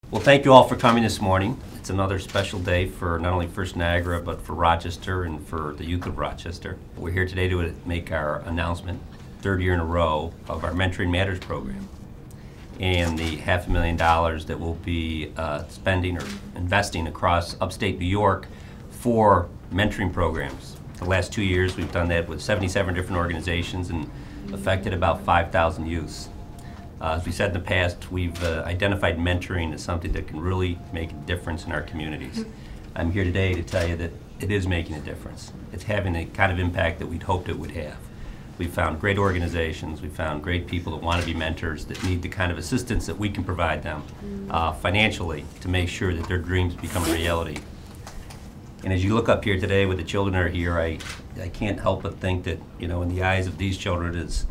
Well, thank you all for coming this morning. It's another special day for not only First Niagara, but for Rochester and for the youth of Rochester. We're here today to make our announcement, third year in a row, of our Mentoring Matters program and the $500,000 that we'll be spending or investing across upstate New York for mentoring programs. The last 2 years, we've done that with 77 different organizations and affected about 5,000 youths. As we said in the past, we've identified mentoring as something that can really make a difference in our communities. I'm here today to tell you that it is making a difference. It's having the kind of impact that we'd hoped it would have. We've found great organizations, we've found great people that want to be mentors, that need the kind of assistance that we can provide them financially to make sure that their dreams become a reality. And as you look up here today with the children that are here, I can't help but think that, you know, in the eyes of these children is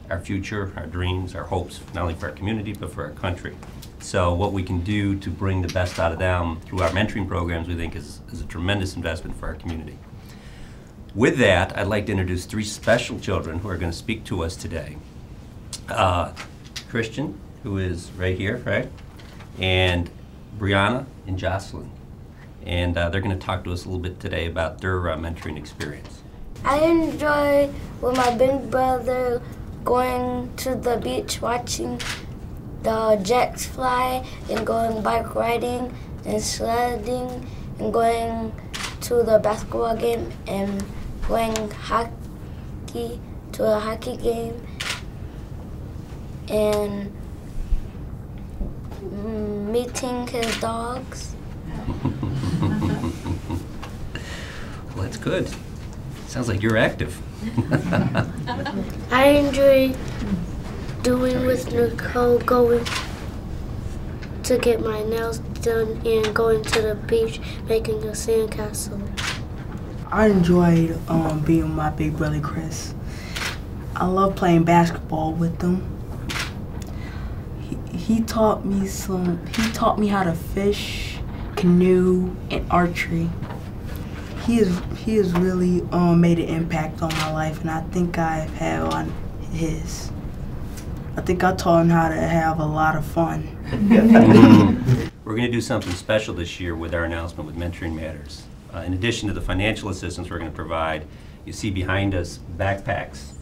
our future, our dreams, our hopes, not only for our community, but for our country. So what we can do to bring the best out of them through our mentoring programs, we think is a tremendous investment for our community. With that, I'd like to introduce three special children who are going to speak to us today. Christian, who is right here, right? And Brianna and Jocelyn. And they're going to talk to us a little bit today about their mentoring experience. I enjoy with my big brother going to the beach, watching the jets fly, and going bike riding and sledding, and going to the basketball game and playing hockey to a hockey game, and meeting his dogs. Well, that's good. Sounds like you're active. I enjoy doing with Nicole, going to get my nails done and going to the beach, making a sandcastle. I enjoyed being with my big brother Chris. I love playing basketball with him. He taught me how to fish, canoe, and archery. He has really made an impact on my life, and I think I've had on his. I think I taught him how to have a lot of fun. We're going to do something special this year with our announcement with Mentoring Matters. In addition to the financial assistance we're going to provide, you see behind us backpacks.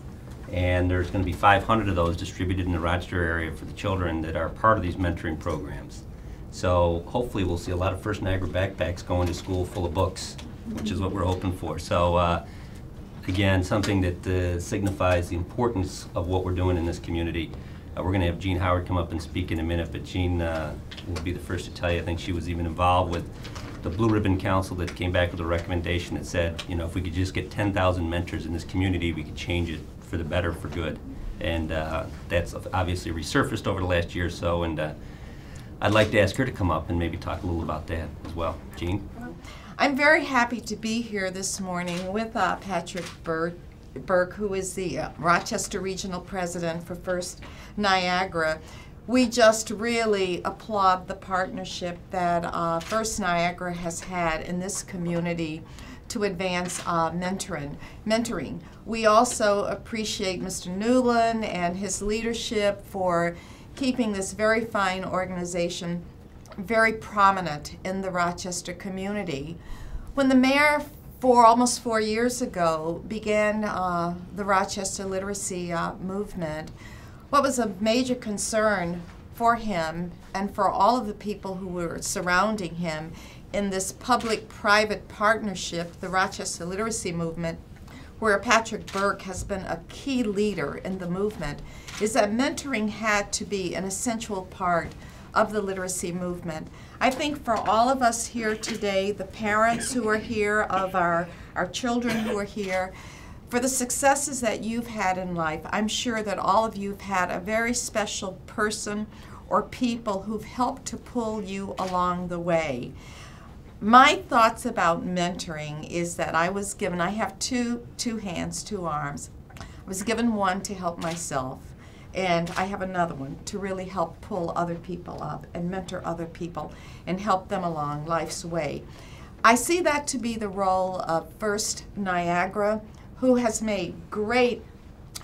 And there's going to be 500 of those distributed in the Rochester area for the children that are part of these mentoring programs. So hopefully we'll see a lot of First Niagara backpacks going to school full of books, which is what we're hoping for. So again, something that signifies the importance of what we're doing in this community. We're going to have Jean Howard come up and speak in a minute, but Jean will be the first to tell you, I think she was even involved with the Blue Ribbon Council that came back with a recommendation that said, you know, if we could just get 10,000 mentors in this community, we could change it for the better, for good. And that's obviously resurfaced over the last year or so, and I'd like to ask her to come up and maybe talk a little about that as well. Jean? I'm very happy to be here this morning with Patrick Burke, who is the Rochester Regional President for First Niagara. We just really applaud the partnership that First Niagara has had in this community to advance mentoring. We also appreciate Mr. Newland and his leadership for keeping this very fine organization very prominent in the Rochester community. When the mayor, almost 4 years ago, began the Rochester literacy movement, what was a major concern for him and for all of the people who were surrounding him in this public-private partnership, the Rochester literacy movement, where Patrick Burke has been a key leader in the movement, is that mentoring had to be an essential part of the literacy movement. I think for all of us here today, the parents who are here, of our children who are here, for the successes that you've had in life, I'm sure that all of you have had a very special person or people who've helped to pull you along the way. My thoughts about mentoring is that I have two hands, two arms. I was given one to help myself, and I have another one to really help pull other people up and mentor other people and help them along life's way. I see that to be the role of First Niagara, who has made great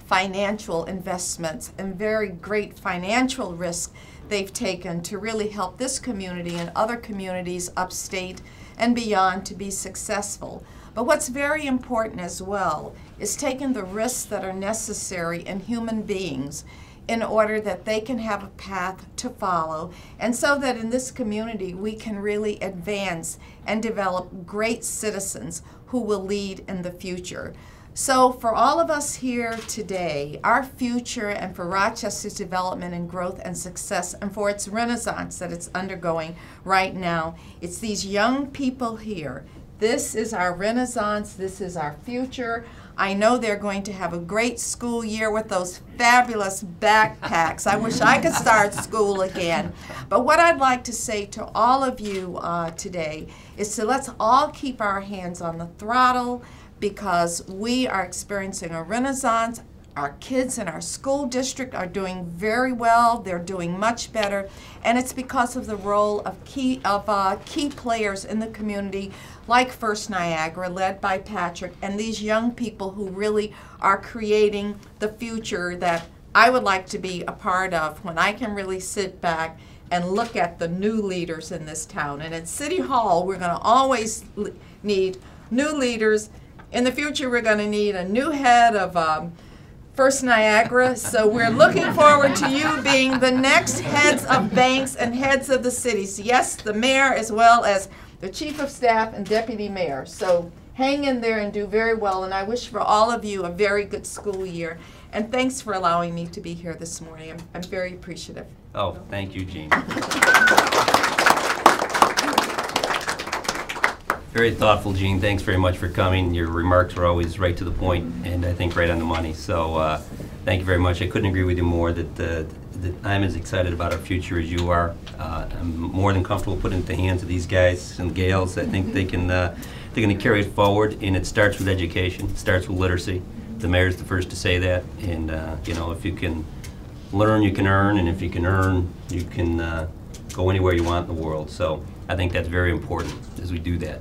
financial investments and very great financial risk they've taken to really help this community and other communities upstate and beyond to be successful. But what's very important as well is taking the risks that are necessary in human beings in order that they can have a path to follow, and so that in this community we can really advance and develop great citizens who will lead in the future. So for all of us here today, our future, and for Rochester's development and growth and success, and for its renaissance that it's undergoing right now, it's these young people here. This is our renaissance, this is our future. I know they're going to have a great school year with those fabulous backpacks. I wish I could start school again. But what I'd like to say to all of you today is to let's all keep our hands on the throttle, because we are experiencing a renaissance. Our kids in our school district are doing very well. They're doing much better, and it's because of the role of key players in the community, like First Niagara, led by Patrick, and these young people who really are creating the future that I would like to be a part of, when I can really sit back and look at the new leaders in this town. And at City Hall, we're going to always need new leaders. In the future, we're going to need a new head of First Niagara, so we're looking forward to you being the next heads of banks and heads of the cities. Yes, the mayor as well as the chief of staff and deputy mayor. So hang in there and do very well, and I wish for all of you a very good school year. And thanks for allowing me to be here this morning. I'm very appreciative. Oh, thank you, Jean. Very thoughtful, Jean. Thanks very much for coming. Your remarks were always right to the point, and I think right on the money. So thank you very much. I couldn't agree with you more that I'm as excited about our future as you are. I'm more than comfortable putting it in the hands of these guys and gals. I think they're going to carry it forward, and it starts with education. It starts with literacy. The mayor's the first to say that, and you know, if you can learn, you can earn, and if you can earn, you can go anywhere you want in the world. So I think that's very important as we do that.